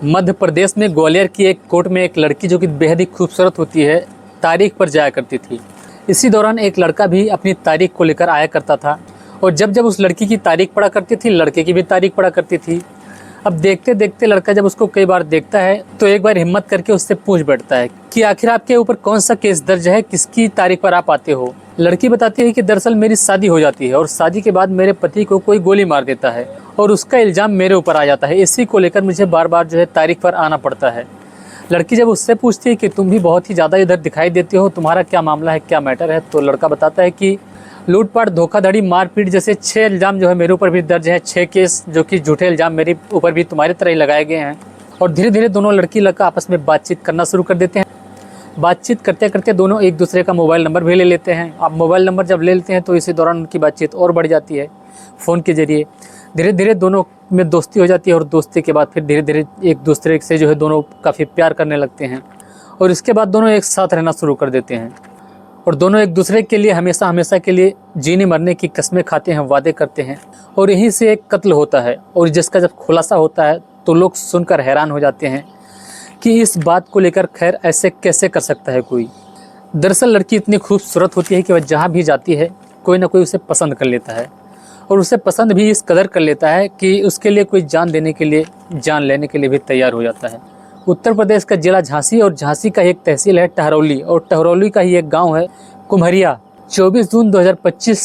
मध्य प्रदेश में ग्वालियर की एक कोर्ट में एक लड़की जो कि बेहद ही खूबसूरत होती है, तारीख पर जाया करती थी। इसी दौरान एक लड़का भी अपनी तारीख को लेकर आया करता था और जब जब उस लड़की की तारीख पढ़ा करती थी, लड़के की भी तारीख पढ़ा करती थी। अब देखते देखते लड़का जब उसको कई बार देखता है तो एक बार हिम्मत करके उससे पूछ बैठता है कि आखिर आपके ऊपर कौन सा केस दर्ज है, किसकी तारीख पर आप आते हो। लड़की बताती है कि दरअसल मेरी शादी हो जाती है और शादी के बाद मेरे पति को कोई गोली मार देता है और उसका इल्ज़ाम मेरे ऊपर आ जाता है। इसी को लेकर मुझे बार बार तारीख पर आना पड़ता है। लड़की जब उससे पूछती है कि तुम भी बहुत ही ज़्यादा इधर दिखाई देते हो, तुम्हारा क्या मामला है, क्या मैटर है, तो लड़का बताता है कि लूटपाट, धोखाधड़ी, मारपीट जैसे 6 इल्ज़ाम मेरे ऊपर भी दर्ज है। 6 केस जो कि झूठे इल्ज़ाम मेरे ऊपर भी तुम्हारी तरह ही लगाए गए हैं। और धीरे धीरे दोनों लड़की लड़का आपस में बातचीत करना शुरू कर देते हैं। बातचीत करते करते दोनों एक दूसरे का मोबाइल नंबर भी ले लेते हैं। अब मोबाइल नंबर जब ले लेते हैं तो इसी दौरान उनकी बातचीत और बढ़ जाती है फ़ोन के ज़रिए। धीरे धीरे दोनों में दोस्ती हो जाती है और दोस्ती के बाद फिर धीरे धीरे एक दूसरे से दोनों काफ़ी प्यार करने लगते हैं और इसके बाद दोनों एक साथ रहना शुरू कर देते हैं और दोनों एक दूसरे के लिए हमेशा हमेशा के लिए जीने मरने की कस्में खाते हैं, वादे करते हैं। और यहीं से एक कत्ल होता है और जिसका जब खुलासा होता है तो लोग सुनकर हैरान हो जाते हैं कि इस बात को लेकर खैर ऐसे कैसे कर सकता है कोई। दरअसल लड़की इतनी खूबसूरत होती है कि वह जहाँ भी जाती है कोई ना कोई उसे पसंद कर लेता है और उसे पसंद भी इस कदर कर लेता है कि उसके लिए कोई जान देने के लिए, जान लेने के लिए भी तैयार हो जाता है। उत्तर प्रदेश का जिला झांसी और झांसी का एक तहसील है टहरौली और टहरौली का ही एक गांव है कुम्हरिया। 24 जून 2025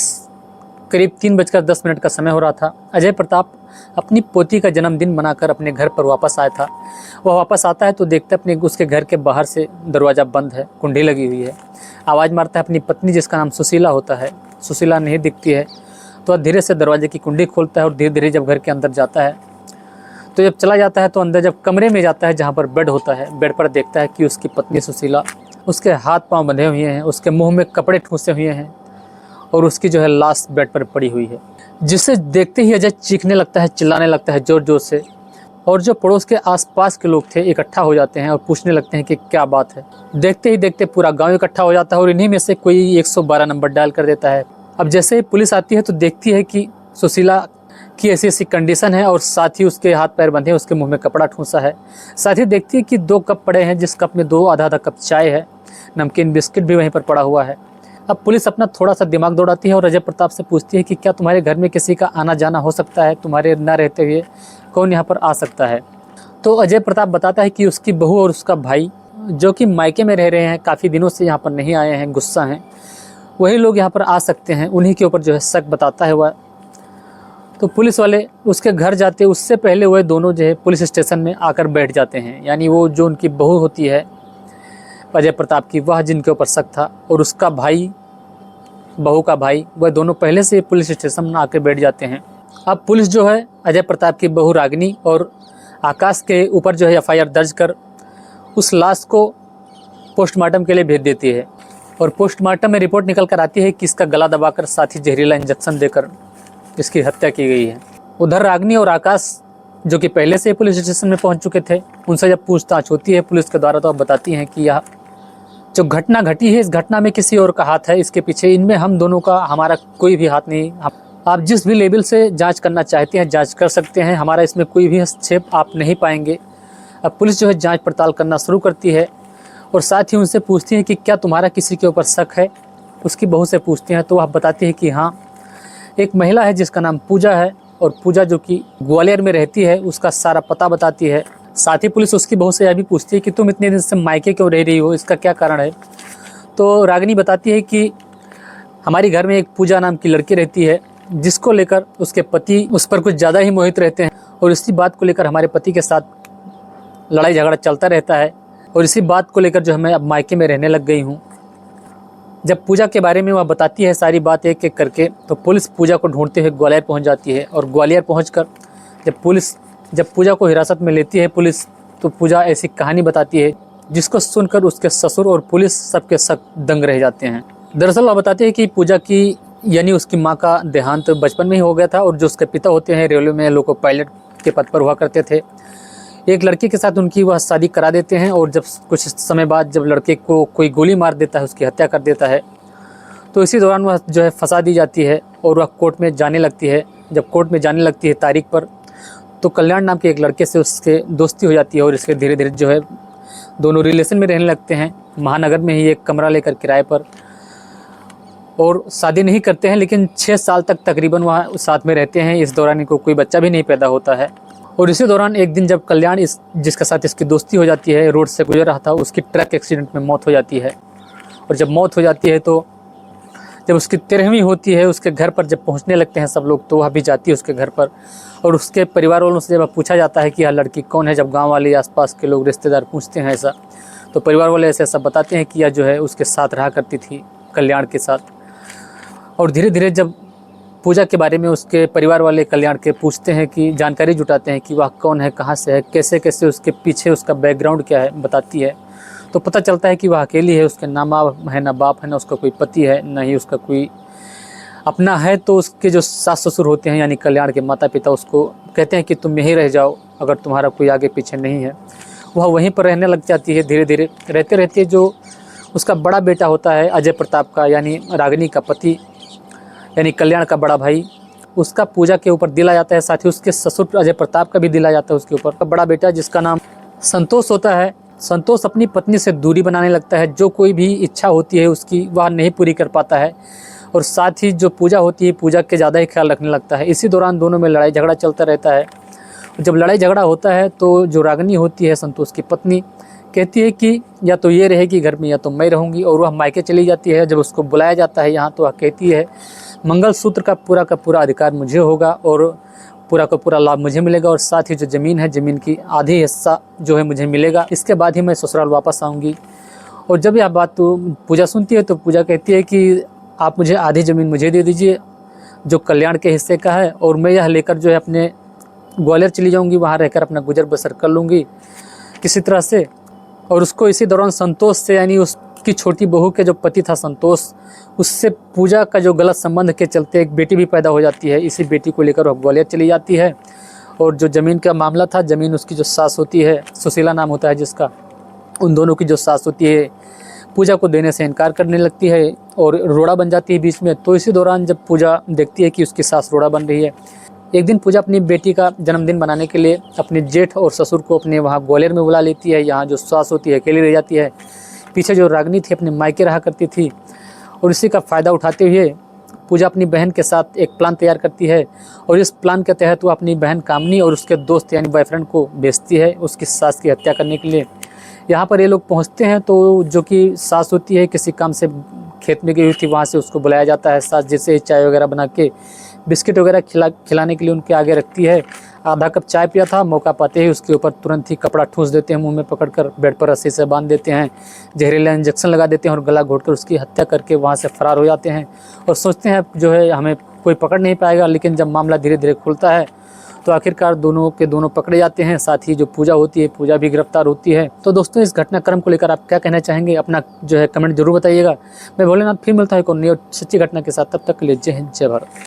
करीब 3:10 का समय हो रहा था। अजय प्रताप अपनी पोती का जन्मदिन मनाकर अपने घर पर वापस आया था। वह वापस आता है तो देखता है उसके घर के बाहर से दरवाज़ा बंद है, कुंडी लगी हुई है। आवाज़ मारता है अपनी पत्नी जिसका नाम सुशीला होता है। सुशीला नहीं दिखती है तो वह धीरे से दरवाजे की कुंडी खोलता है और धीरे धीरे जब घर के अंदर जाता है तो जब चला जाता है तो अंदर जब कमरे में जाता है जहाँ पर बेड होता है, बेड पर देखता है कि उसकी पत्नी सुशीला, उसके हाथ पांव बंधे हुए हैं, उसके मुंह में कपड़े ठूंसे हुए हैं और उसकी लाश बेड पर पड़ी हुई है। जिसे देखते ही अजय चीखने लगता है, चिल्लाने लगता है ज़ोर ज़ोर से और जो पड़ोस के आसपास के लोग थे इकट्ठा हो जाते हैं और पूछने लगते हैं कि क्या बात है। देखते ही देखते पूरा गाँव इकट्ठा हो जाता है और इन्हीं में से कोई 112 नंबर डायल कर देता है। अब जैसे ही पुलिस आती है तो देखती है कि सुशीला की ऐसी ऐसी कंडीशन है और साथ ही उसके हाथ पैर बंधे हैं, उसके मुंह में कपड़ा ठूंसा है। साथ ही देखती है कि 2 कप पड़े हैं, जिस कप में 2 आधा आधा कप चाय है, नमकीन बिस्किट भी वहीं पर पड़ा हुआ है। अब पुलिस अपना थोड़ा सा दिमाग दौड़ाती है और अजय प्रताप से पूछती है कि क्या तुम्हारे घर में किसी का आना जाना हो सकता है, तुम्हारे न रहते हुए कौन यहाँ पर आ सकता है। तो अजय प्रताप बताता है कि उसकी बहू और उसका भाई जो कि मायके में रह रहे हैं, काफ़ी दिनों से यहाँ पर नहीं आए हैं, गुस्सा हैं, वही लोग यहाँ पर आ सकते हैं। उन्हीं के ऊपर शक बताता है वह। तो पुलिस वाले उसके घर जाते उससे पहले वह दोनों पुलिस स्टेशन में आकर बैठ जाते हैं। यानी वो जो उनकी बहू होती है अजय प्रताप की, वह जिनके ऊपर शक था, और उसका भाई, बहू का भाई, वह दोनों पहले से पुलिस स्टेशन में आकर बैठ जाते हैं। अब पुलिस अजय प्रताप की बहू रागिनी और आकाश के ऊपर FIR दर्ज कर उस लाश को पोस्टमार्टम के लिए भेज देती है और पोस्टमार्टम में रिपोर्ट निकल कर आती है कि इसका गला दबाकर साथ ही जहरीला इंजेक्शन देकर इसकी हत्या की गई है। उधर रागिनी और आकाश जो कि पहले से पुलिस स्टेशन में पहुंच चुके थे, उनसे जब पूछताछ होती है पुलिस के द्वारा तो अब बताती हैं कि यह जो घटना घटी है, इस घटना में किसी और का हाथ है, इसके पीछे इनमें हम दोनों का, हमारा कोई भी हाथ नहीं। आप जिस भी लेवल से जांच करना चाहते हैं जांच कर सकते हैं, हमारा इसमें कोई भी हस्तक्षेप आप नहीं पाएंगे। अब पुलिस जांच पड़ताल करना शुरू करती है और साथ ही उनसे पूछती है कि क्या तुम्हारा किसी के ऊपर शक है। उसकी बहू से पूछते हैं तो वह बताती है कि हाँ, एक महिला है जिसका नाम पूजा है और पूजा जो कि ग्वालियर में रहती है, उसका सारा पता बताती है। साथ ही पुलिस उसकी बहू से यह भी पूछती है कि तुम इतने दिन से मायके क्यों रह रही हो, इसका क्या कारण है। तो रागिनी बताती है कि हमारे घर में एक पूजा नाम की लड़की रहती है जिसको लेकर उसके पति उस पर कुछ ज़्यादा ही मोहित रहते हैं और इसी बात को लेकर हमारे पति के साथ लड़ाई झगड़ा चलता रहता है और इसी बात को लेकर मैं अब मायके में रहने लग गई हूँ। जब पूजा के बारे में वह बताती है सारी बात एक एक करके, तो पुलिस पूजा को ढूंढते हुए ग्वालियर पहुंच जाती है और ग्वालियर पहुंचकर जब पूजा को हिरासत में लेती है पुलिस, तो पूजा ऐसी कहानी बताती है जिसको सुनकर उसके ससुर और पुलिस सबके सब दंग रह जाते हैं। दरअसल वह बताती है कि पूजा की यानी उसकी माँ का देहांत बचपन में ही हो गया था और जो उसके पिता होते हैं रेलवे में लोको पायलट के पद पर हुआ करते थे। एक लड़के के साथ उनकी वह शादी करा देते हैं और जब कुछ समय बाद जब लड़के को कोई गोली मार देता है, उसकी हत्या कर देता है, तो इसी दौरान वह फंसा दी जाती है और वह कोर्ट में जाने लगती है। जब कोर्ट में जाने लगती है तारीख पर, तो कल्याण नाम के एक लड़के से उसके दोस्ती हो जाती है और इसके धीरे धीरे जो है दोनों रिलेशन में रहने लगते हैं, महानगर में ही एक कमरा लेकर किराए पर। और शादी नहीं करते हैं, लेकिन 6 साल तक तकरीबन वहाँ साथ में रहते हैं। इस दौरान इनको कोई बच्चा भी नहीं पैदा होता है। और इसी दौरान एक दिन जब कल्याण जिसके साथ इसकी दोस्ती हो जाती है, रोड से गुजर रहा था, उसकी ट्रक एक्सीडेंट में मौत हो जाती है। और जब मौत हो जाती है तो जब उसकी 13वीं होती है, उसके घर पर जब पहुंचने लगते हैं सब लोग, तो वह भी जाती है उसके घर पर। और उसके परिवार वालों से जब पूछा जाता है कि यह लड़की कौन है, जब गांव वाले आसपास के लोग रिश्तेदार पूछते हैं ऐसा, तो परिवार वाले ऐसे सब बताते हैं कि यह जो है उसके साथ रहा करती थी, कल्याण के साथ। और धीरे धीरे जब पूजा के बारे में उसके परिवार वाले कल्याण के पूछते हैं, कि जानकारी जुटाते हैं कि वह कौन है, कहाँ से है, कैसे कैसे, उसके पीछे उसका बैकग्राउंड क्या है, बताती है। तो पता चलता है कि वह अकेली है, उसके ना माँ है, ना बाप है, ना उसका कोई पति है, ना ही उसका कोई अपना है। तो उसके जो सास ससुर होते हैं यानी कल्याण के माता पिता उसको कहते हैं कि तुम यहीं रह जाओ, अगर तुम्हारा कोई आगे पीछे नहीं है। वह वहीं पर रहने लग जाती है। धीरे धीरे रहते रहते जो उसका बड़ा बेटा होता है अजय प्रताप का, यानी रागिनी का पति, यानी कल्याण का बड़ा भाई, उसका पूजा के ऊपर दिल आ जाता है। साथ ही उसके ससुर अजय प्रताप का भी दिल आ जाता है उसके ऊपर। बड़ा बेटा जिसका नाम संतोष होता है, संतोष अपनी पत्नी से दूरी बनाने लगता है। जो कोई भी इच्छा होती है उसकी, वह नहीं पूरी कर पाता है। और साथ ही जो पूजा होती है, पूजा के ज़्यादा ही ख्याल रखने लगता है। इसी दौरान दोनों में लड़ाई झगड़ा चलता रहता है। जब लड़ाई झगड़ा होता है तो जो रागिनी होती है, संतोष की पत्नी, कहती है कि या तो ये रहेगी घर में या तो मैं रहूँगी। और वह मायके चली जाती है। जब उसको बुलाया जाता है यहाँ, तो वह कहती है मंगलसूत्र का पूरा अधिकार मुझे होगा और पूरा का पूरा लाभ मुझे मिलेगा, और साथ ही जो ज़मीन है, ज़मीन की आधी हिस्सा जो है मुझे मिलेगा। इसके बाद ही मैं ससुराल वापस आऊँगी। और जब यह बात तो पूजा सुनती है, तो पूजा कहती है कि आप मुझे आधी ज़मीन मुझे दे दीजिए जो कल्याण के हिस्से का है, और मैं यह लेकर जो है अपने ग्वालियर चली जाऊँगी, वहाँ रहकर अपना गुजर बसर कर लूँगी किसी तरह से। और उसको इसी दौरान संतोष से, यानी उसकी छोटी बहू के जो पति था संतोष, उससे पूजा का जो गलत संबंध के चलते एक बेटी भी पैदा हो जाती है। इसी बेटी को लेकर वह ग्वालियर चली जाती है। और जो ज़मीन का मामला था, ज़मीन उसकी जो सास होती है, सुशीला नाम होता है जिसका, उन दोनों की जो सास होती है, पूजा को देने से इनकार करने लगती है और रोड़ा बन जाती है बीच में। तो इसी दौरान जब पूजा देखती है कि उसकी सास रोड़ा बन रही है, एक दिन पूजा अपनी बेटी का जन्मदिन मनाने के लिए अपने जेठ और ससुर को अपने वहाँ ग्वालियर में बुला लेती है। यहाँ जो सास होती है अकेली रह जाती है। पीछे जो रागिनी थी अपने मायके रहा करती थी। और इसी का फ़ायदा उठाते हुए पूजा अपनी बहन के साथ एक प्लान तैयार करती है। और इस प्लान के तहत वो अपनी बहन कामनी और उसके दोस्त यानी बॉयफ्रेंड को भेजती है उसकी सास की हत्या करने के लिए। यहाँ पर ये लोग पहुँचते हैं तो जो कि सास होती है किसी काम से खेत में गई हुई थी, वहाँ से उसको बुलाया जाता है। सास जैसे चाय वगैरह बना के, बिस्किट वगैरह खिलाने के लिए उनके आगे रखती है। आधा कप चाय पिया था, मौका पाते ही उसके ऊपर तुरंत ही कपड़ा ठूस देते हैं, मुंह में पकड़कर बेड पर रस्सी से बांध देते हैं, जहरीला इंजेक्शन लगा देते हैं और गला घोटकर उसकी हत्या करके वहाँ से फरार हो जाते हैं। और सोचते हैं जो है हमें कोई पकड़ नहीं पाएगा। लेकिन जब मामला धीरे धीरे खुलता है तो आखिरकार दोनों के दोनों पकड़े जाते हैं। साथ ही जो पूजा होती है, पूजा भी गिरफ्तार होती है। तो दोस्तों, इस घटनाक्रम को लेकर आप क्या कहना चाहेंगे, अपना जो है कमेंट जरूर बताइएगा। मैं भोलेनाथ फिर मिलता है एक और नई और सच्ची घटना के साथ। तब तक के लिए जय हिंद, जय भारत।